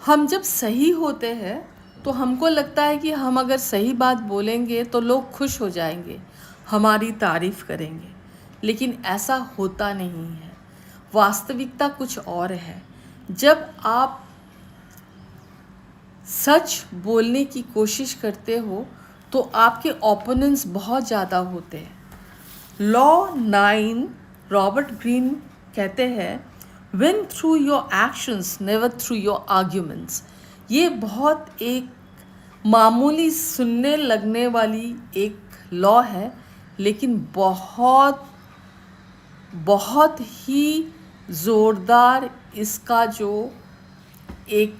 हम जब सही होते हैं तो हमको लगता है कि हम अगर सही बात बोलेंगे तो लोग खुश हो जाएंगे, हमारी तारीफ करेंगे। लेकिन ऐसा होता नहीं है। वास्तविकता कुछ और है। जब आप सच बोलने की कोशिश करते हो तो आपके ओपोनेंट्स बहुत ज़्यादा होते हैं। लॉ 9 रॉबर्ट ग्रीन कहते हैं, win through your actions never through your arguments. ये बहुत एक मामूली सुनने लगने वाली एक लॉ है, लेकिन बहुत बहुत ही ज़ोरदार इसका जो एक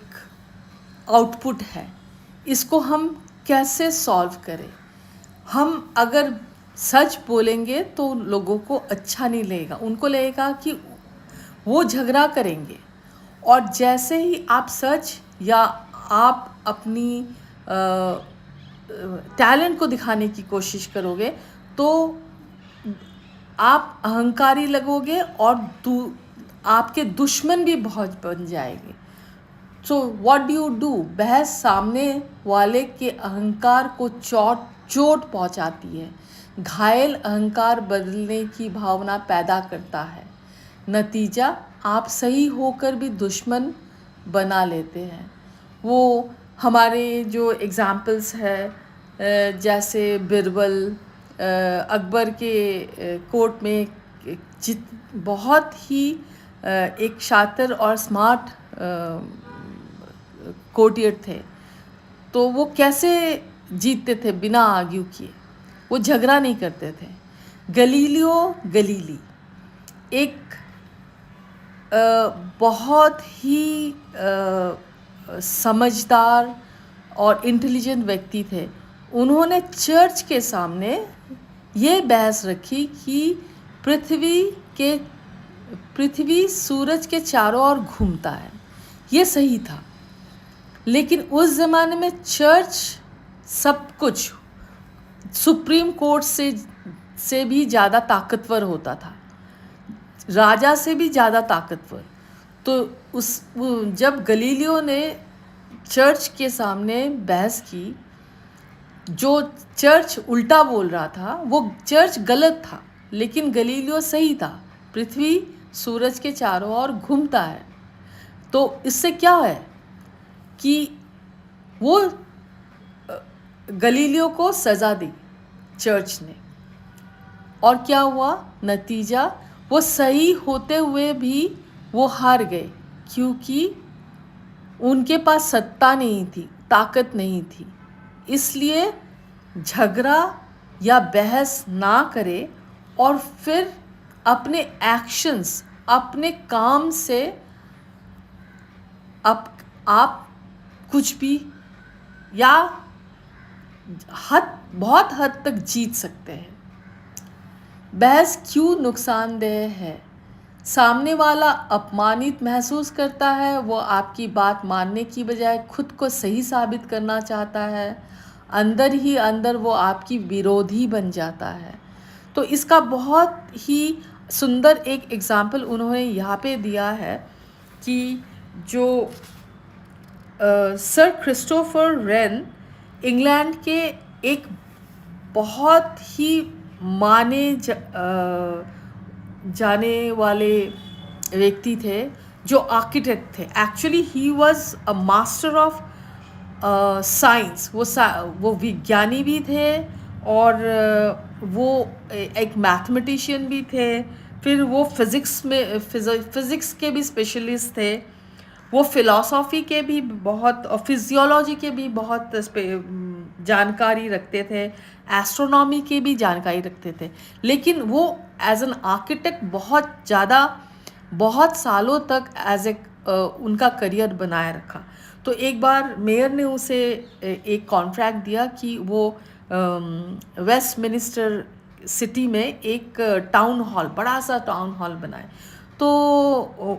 आउटपुट है। इसको हम कैसे सॉल्व करें? हम अगर सच बोलेंगे तो लोगों को अच्छा नहीं लगेगा, उनको लगेगा कि वो झगड़ा करेंगे। और जैसे ही आप सच या आप अपनी टैलेंट को दिखाने की कोशिश करोगे तो आप अहंकारी लगोगे और आपके दुश्मन भी बहुत बन जाएंगे। So what do you do? बहस सामने वाले के अहंकार को चोट पहुंचाती है। घायल अहंकार बदलने की भावना पैदा करता है। नतीजा, आप सही होकर भी दुश्मन बना लेते हैं। वो हमारे जो एग्ज़ाम्पल्स है, जैसे बिरबल अकबर के कोर्ट में बहुत ही एक शातिर और स्मार्ट कोर्टियर थे। तो वो कैसे जीतते थे? बिना आर्ग्यू किए। वो झगड़ा नहीं करते थे। गलीलियो गलीली एक बहुत ही समझदार और इंटेलिजेंट व्यक्ति थे। उन्होंने चर्च के सामने ये बहस रखी कि पृथ्वी सूरज के चारों ओर घूमता है। ये सही था, लेकिन उस ज़माने में चर्च सब कुछ सुप्रीम कोर्ट से भी ज़्यादा ताकतवर होता था, राजा से भी ज़्यादा ताकतवर। तो जब गलीलियो ने चर्च के सामने बहस की, जो चर्च उल्टा बोल रहा था वो चर्च गलत था, लेकिन गलीलियो सही था। पृथ्वी सूरज के चारों ओर घूमता है। तो इससे क्या है कि वो गलीलियो को सज़ा दी चर्च ने। और क्या हुआ नतीजा? वो सही होते हुए भी वो हार गए, क्योंकि उनके पास सत्ता नहीं थी, ताकत नहीं थी। इसलिए झगड़ा या बहस ना करें और फिर अपने एक्शंस, अपने काम से आप कुछ भी या बहुत हद तक जीत सकते हैं। बहस क्यों नुकसानदेह है? सामने वाला अपमानित महसूस करता है। वो आपकी बात मानने की बजाय खुद को सही साबित करना चाहता है। अंदर ही अंदर वो आपकी विरोधी बन जाता है। तो इसका बहुत ही सुंदर एक एग्जाम्पल उन्होंने यहाँ पे दिया है कि जो सर क्रिस्टोफर रेन इंग्लैंड के एक बहुत ही माने जाने वाले व्यक्ति थे, जो आर्किटेक्ट थे। Actually he was a master of science. वो विज्ञानी भी थे और वो एक मैथमेटिशियन भी थे। फिर वो फिज़िक्स के भी स्पेशलिस्ट थे। वो फ़िलासफ़ी के भी बहुत और फिजियोलॉजी के भी बहुत जानकारी रखते थे। एस्ट्रोनॉमी के भी जानकारी रखते थे। लेकिन वो एज एन आर्किटेक्ट बहुत सालों तक उनका करियर बनाए रखा। तो एक बार मेयर ने उसे एक कॉन्ट्रैक्ट दिया कि वो वेस्टमिनिस्टर सिटी में एक टाउन हॉल, बड़ा सा टाउन हॉल बनाए। तो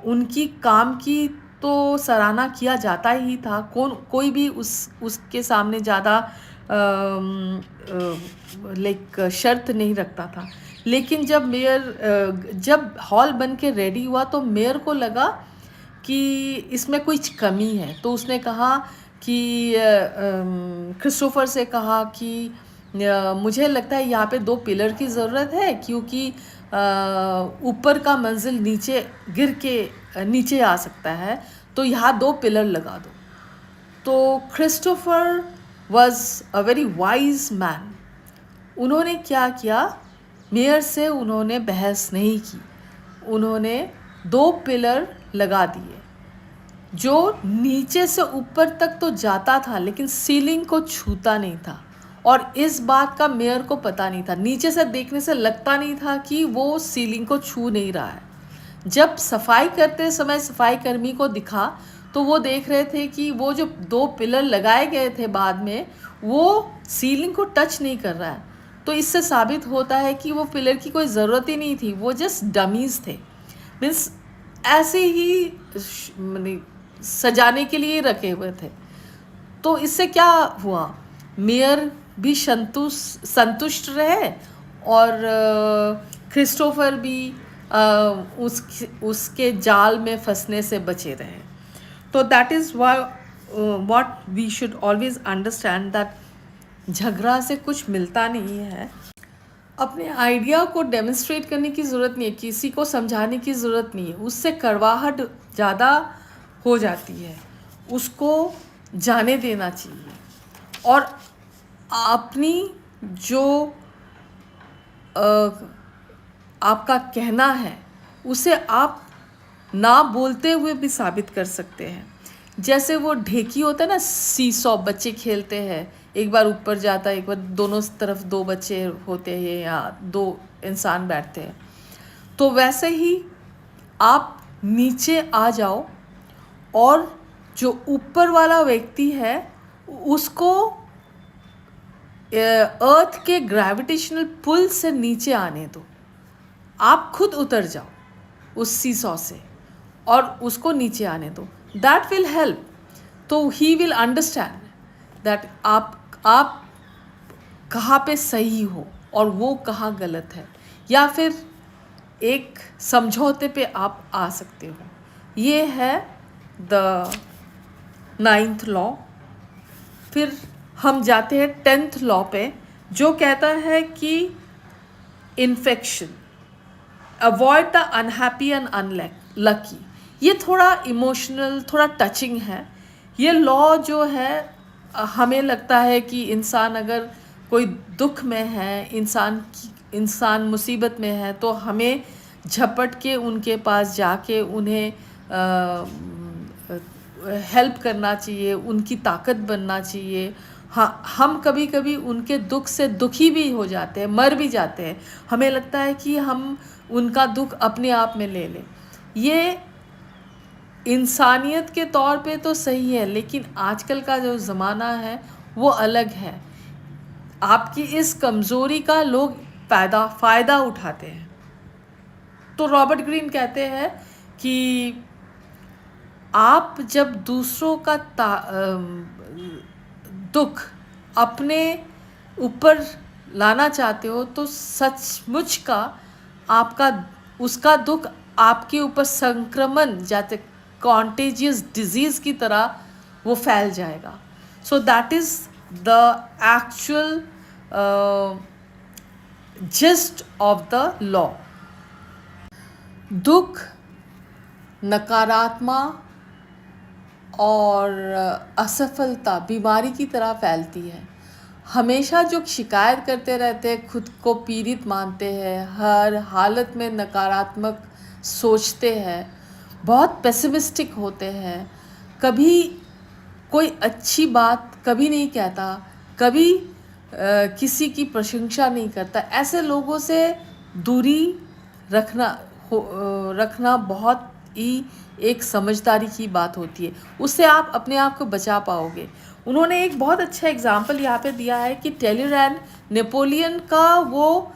उनकी काम की तो सराहना किया जाता ही था। कोई भी उसके सामने ज़्यादा शर्त नहीं रखता था। लेकिन जब हॉल बन के रेडी हुआ तो मेयर को लगा कि इसमें कुछ कमी है। तो उसने कहा कि क्रिस्टोफर से कहा कि मुझे लगता है यहाँ पे 2 पिलर की ज़रूरत है, क्योंकि ऊपर का मंजिल नीचे गिर के नीचे आ सकता है, तो यहाँ 2 पिलर लगा दो। तो Christopher was a very wise man. उन्होंने क्या किया, मेयर से उन्होंने बहस नहीं की, उन्होंने 2 पिलर लगा दिए जो नीचे से ऊपर तक तो जाता था लेकिन सीलिंग को छूता नहीं था। और इस बात का मेयर को पता नहीं था, नीचे से देखने से लगता नहीं था कि वो सीलिंग को छू नहीं रहा है। जब सफाई करते समय सफाई कर्मी को दिखा तो वो देख रहे थे कि वो जो 2 पिलर लगाए गए थे बाद में, वो सीलिंग को टच नहीं कर रहा है। तो इससे साबित होता है कि वो पिलर की कोई ज़रूरत ही नहीं थी, वो जस्ट डमीज़ थे। मीन्स ऐसे ही सजाने के लिए रखे हुए थे। तो इससे क्या हुआ, मेयर भी संतुष्ट रहे और क्रिस्टोफर भी उसके जाल में फंसने से बचे रहे। तो that is what we should always understand, that झगड़ा से कुछ मिलता नहीं है। अपने आइडिया को डेमोन्स्ट्रेट करने की ज़रूरत नहीं है, किसी को समझाने की ज़रूरत नहीं है, उससे कड़वाहट ज़्यादा हो जाती है, उसको जाने देना चाहिए। और अपनी जो आपका कहना है उसे आप ना बोलते हुए भी साबित कर सकते हैं। जैसे वो ढेकी होता है ना, सीसॉ बच्चे खेलते हैं, एक बार ऊपर जाता है, एक बार दोनों तरफ 2 बच्चे होते हैं या 2 इंसान बैठते हैं। तो वैसे ही आप नीचे आ जाओ और जो ऊपर वाला व्यक्ति है उसको अर्थ के ग्रेविटेशनल पुल से नीचे आने दो। आप खुद उतर जाओ उस सीसॉ से और उसको नीचे आने दो, दैट विल हेल्प। तो ही विल अंडरस्टैंड दैट आप कहाँ पे सही हो और वो कहाँ गलत है, या फिर एक समझौते पे आप आ सकते हो। ये है द 9th लॉ। फिर हम जाते हैं 10th लॉ पे, जो कहता है कि infection, avoid the unhappy and unlucky. ये थोड़ा इमोशनल, थोड़ा टचिंग है। ये लॉ जो है, हमें लगता है कि इंसान अगर कोई दुख में है, इंसान मुसीबत में है, तो हमें झपट के उनके पास जाके उन्हें हेल्प करना चाहिए, उनकी ताकत बनना चाहिए। हाँ, हम कभी कभी उनके दुख से दुखी भी हो जाते हैं, मर भी जाते हैं, हमें लगता है कि हम उनका दुख अपने आप में ले लें। ये इंसानियत के तौर पे तो सही है, लेकिन आजकल का जो ज़माना है वो अलग है। आपकी इस कमज़ोरी का लोग फ़ायदा उठाते हैं। तो रॉबर्ट ग्रीन कहते हैं कि आप जब दूसरों का दुख अपने ऊपर लाना चाहते हो तो सचमुच का उसका दुख आपके ऊपर संक्रमण, जैसे कॉन्टेजियस डिजीज़ की तरह वो फैल जाएगा। So that is the actual gist of the law. दुख नकारात्मक और असफलता बीमारी की तरह फैलती है। हमेशा जो शिकायत करते रहते हैं, खुद को पीड़ित मानते हैं, हर हालत में नकारात्मक सोचते हैं, बहुत पेसिमिस्टिक होते हैं, कभी कोई अच्छी बात कभी नहीं कहता, कभी किसी की प्रशंसा नहीं करता, ऐसे लोगों से दूरी रखना बहुत ही एक समझदारी की बात होती है। उससे आप अपने आप को बचा पाओगे। उन्होंने एक बहुत अच्छा एग्जाम्पल यहाँ पे दिया है कि टेलीरैंड नेपोलियन का वो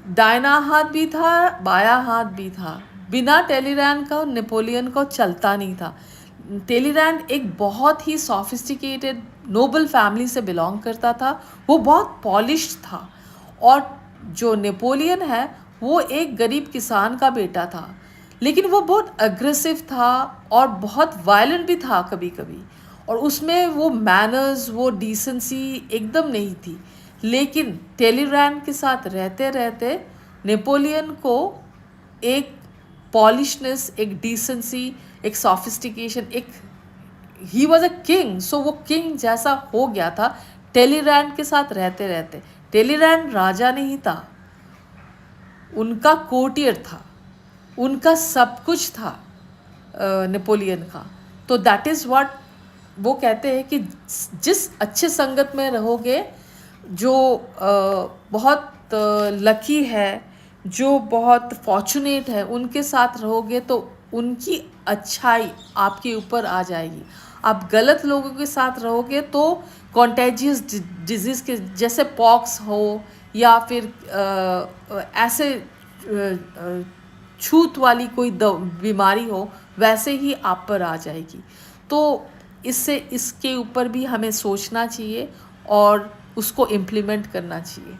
दाहिना हाथ भी था, बायां हाथ भी था। बिना टेलीरैंड का नेपोलियन को चलता नहीं था। टेलीरैंड एक बहुत ही सॉफिस्टिकेटेड नोबल फैमिली से बिलोंग करता था, वो बहुत पॉलिश्ड था। और जो नेपोलियन है वो एक गरीब किसान का बेटा था, लेकिन वो बहुत अग्रेसिव था और बहुत वायलेंट भी था कभी कभी, और उसमें वो मैनर्स, वो डिसेंसी एकदम नहीं थी। लेकिन टेलीरैंड के साथ रहते रहते नेपोलियन को एक पॉलिशनेस, एक डिसेंसी, एक सॉफिस्टिकेशन, एक ही वॉज अ किंग, सो वो किंग जैसा हो गया था टेलीरैंड के साथ रहते रहते। टेलीरैंड राजा नहीं था, उनका कोर्टियर था, उनका सब कुछ था नेपोलियन का। तो दैट इज़ व्हाट वो कहते हैं कि जिस अच्छे संगत में रहोगे, जो बहुत लकी है, जो बहुत फॉर्चुनेट है, उनके साथ रहोगे तो उनकी अच्छाई आपके ऊपर आ जाएगी। आप गलत लोगों के साथ रहोगे तो कॉन्टेजियस डिजीज़ के जैसे पॉक्स हो या फिर ऐसे छूत वाली कोई बीमारी हो, वैसे ही आप पर आ जाएगी। तो इसके ऊपर भी हमें सोचना चाहिए और उसको इम्प्लीमेंट करना चाहिए।